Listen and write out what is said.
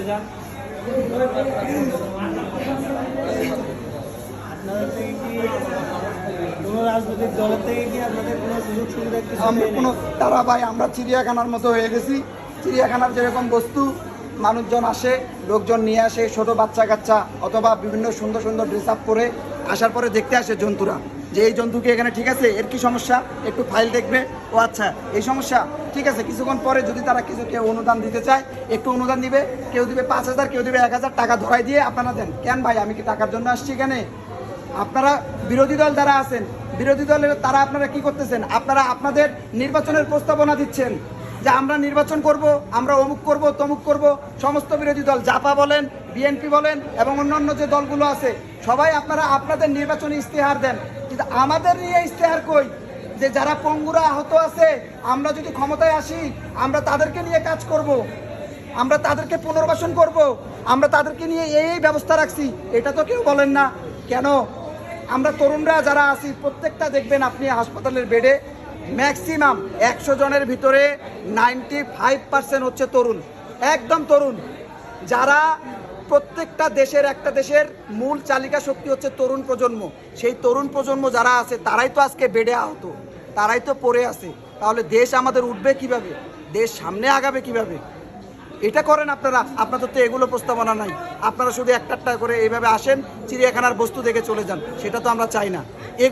যান। আপনাদের থেকে কি কোনো রাজনৈতিক দলের থেকে কি আপনাদের কোনো সুযোগ সুবিধা কিছু আমরা নেই? কোনো তারা ভাই আমরা চিড়িয়াখানার মতো হয়ে গেছি। চিড়িয়াখানার যেরকম বস্তু মানুষজন আসে, লোকজন নিয়ে আসে, ছোট বাচ্চা কাচ্চা অথবা বিভিন্ন সুন্দর সুন্দর ড্রেস আপ করে আসার পরে দেখতে আসে জন্তুরা, যে এই জন্তু কি এখানে ঠিক আছে, এর কি সমস্যা, একটু ফাইল দেখবে, ও আচ্ছা এই সমস্যা ঠিক আছে। কিছুক্ষণ পরে যদি তারা কেউ অনুদান দিতে চায়, একটু অনুদান দিবে, কেউ দিবে 5,000, কেউ দিবে 1,000 টাকা ধরাই দিয়ে আপনারা দেন। কেন ভাই, আমি কি টাকার জন্য আসছি এখানে? আপনারা বিরোধী দল যারা আছেন, বিরোধী দলের তারা আপনারা কি করতেছেন? আপনারা আপনাদের নির্বাচনের প্রস্তাবনা দিচ্ছেন যে আমরা নির্বাচন করব, আমরা অমুক করব, তমুক করব। সমস্ত বিরোধী দল, জাপা বলেন, বিএনপি বলেন এবং অন্যান্য যে দলগুলো আছে, সবাই আপনারা আপনাদের নির্বাচনী ইশতেহার দেন, কিন্তু আমাদের নিয়ে ইশতেহার কই? যে যারা পঙ্গুরা আহত আছে, আমরা যদি ক্ষমতায় আসি আমরা তাদেরকে নিয়ে কাজ করব, আমরা তাদেরকে পুনর্বাসন করব, আমরা তাদেরকে নিয়ে এই ব্যবস্থা রাখছি, এটা তো কেউ বলেন না কেন? আমরা তরুণরা যারা আছি প্রত্যেকটা দেখবেন আপনি হাসপাতালের বেডে ম্যাক্সিমাম 100 জনের ভিতরে 95% হচ্ছে তরুণ, একদম তরুণ। যারা প্রত্যেকটা দেশের, একটা দেশের মূল চালিকা শক্তি হচ্ছে তরুণ প্রজন্ম। সেই তরুণ প্রজন্ম যারা আছে তারাই তো আজকে বেডে আহত, তারাই তো পড়ে আছে। তাহলে দেশ আমাদের উঠবে কিভাবে? দেশ সামনে আগাবে কিভাবে? এটা করেন আপনারা। আপনাদের তো এগুলো প্রস্তাবনা নাই, আপনারা শুধু একটা করে এইভাবে আসেন, চিড়িয়াখানার বস্তু দেখে চলে যান। সেটা তো আমরা চাই না।